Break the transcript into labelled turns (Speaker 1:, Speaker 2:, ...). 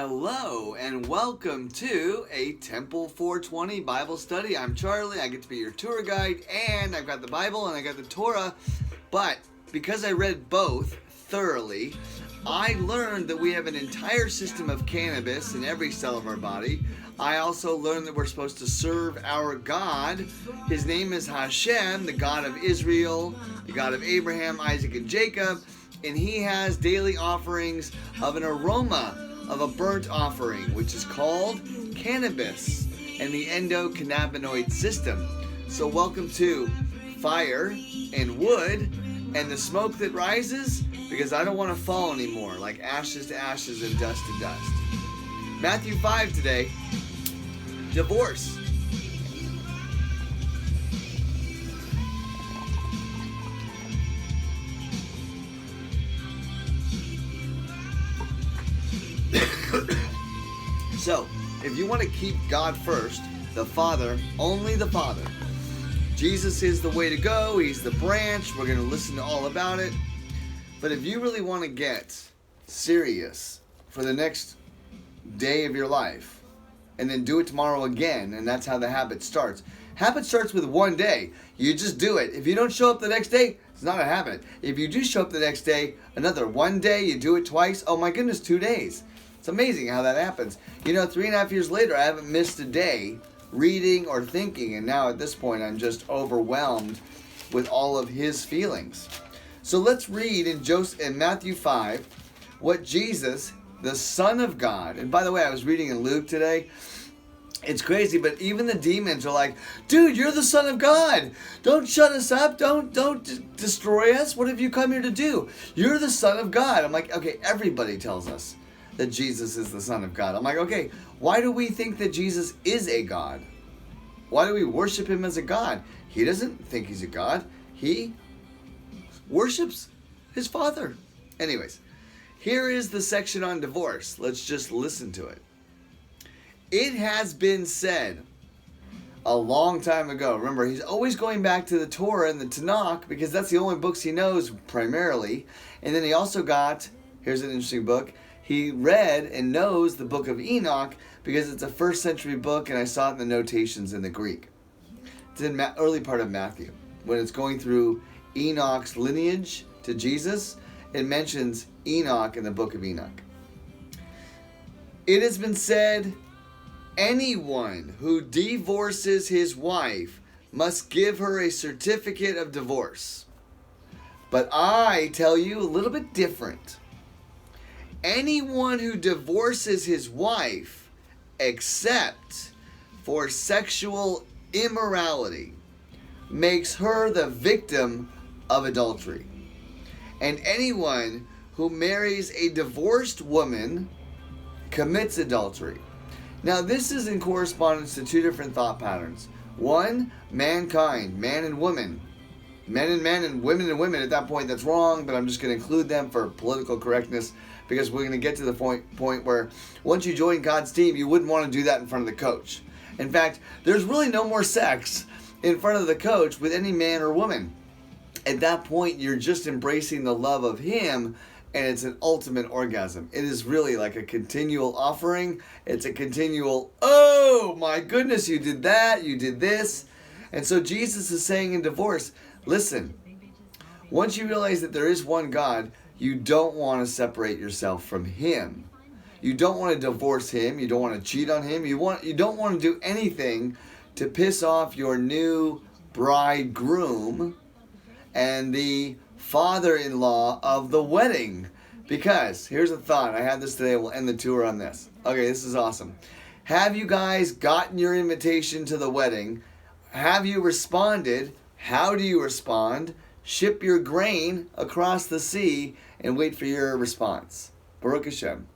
Speaker 1: Hello and welcome to a Temple420 Bible study. I'm Charlie. I get to be your tour guide, and I've got the Bible and I got the Torah. But because I read both thoroughly, I learned that we have an entire system of cannabis in every cell of our body. I also learned that we're supposed to serve our God. His name is Hashem, the God of Israel, the God of Abraham, Isaac, and Jacob. And he has daily offerings of an aroma, of a burnt offering, which is called cannabis and the endocannabinoid system. So welcome to fire and wood and the smoke that rises, because I don't want to fall anymore, like ashes to ashes and dust to dust. Mathew 5 today, divorce. So, if you want to keep God first, the Father, only the Father. Jesus is the way to go. He's the branch. We're going to listen to all about it. But if you really want to get serious for the next day of your life, and then do it tomorrow again, and that's how the habit starts. Habit starts with one day. You just do it. If you don't show up the next day, it's not a habit. If you do show up the next day, another one day, you do it twice. Oh my goodness, 2 days. It's amazing how that happens. 3.5 years later, I haven't missed a day reading or thinking, and now at this point, I'm just overwhelmed with all of his feelings. So let's read in Mathew 5 what Jesus, the Son of God, and by the way, I was reading in Luke today. It's crazy, but even the demons are like, dude, you're the Son of God. Don't shut us up. Don't destroy us. What have you come here to do? You're the Son of God. I'm like, okay, everybody tells us that Jesus is the Son of God. I'm like, okay, why do we think that Jesus is a God? Why do we worship him as a God? He doesn't think he's a God. He worships his Father. Anyways, here is the section on divorce. Let's just listen to it. It has been said a long time ago. Remember, he's always going back to the Torah and the Tanakh because that's the only books he knows primarily. And then he also got, here's an interesting book, he read and knows the book of Enoch because it's a first century book, and I saw it in the notations in the Greek. It's in the early part of Matthew. When it's going through Enoch's lineage to Jesus, it mentions Enoch in the book of Enoch. It has been said, anyone who divorces his wife must give her a certificate of divorce. But I tell you a little bit different. Anyone who divorces his wife except for sexual immorality makes her the victim of adultery. And anyone who marries a divorced woman commits adultery. Now, this is in correspondence to two different thought patterns. One, mankind, man and woman. Men and men and women at that point, that's wrong, but I'm just going to include them for political correctness because we're going to get to the point where once you join God's team, you wouldn't want to do that in front of the coach. In fact, there's really no more sex in front of the coach with any man or woman. At that point, you're just embracing the love of him, and it's an ultimate orgasm. It is really like a continual offering. It's a continual, oh my goodness, you did that, you did this. And so Jesus is saying in divorce, listen, once you realize that there is one God, you don't want to separate yourself from him. You don't want to divorce him. You don't want to cheat on him. You don't want to do anything to piss off your new bridegroom and the father-in-law of the wedding. Because, here's a thought. I had this today. We'll end the tour on this. Okay, this is awesome. Have you guys gotten your invitation to the wedding? Have you responded? How do you respond? Ship your grain across the sea and wait for your response. Baruch Hashem.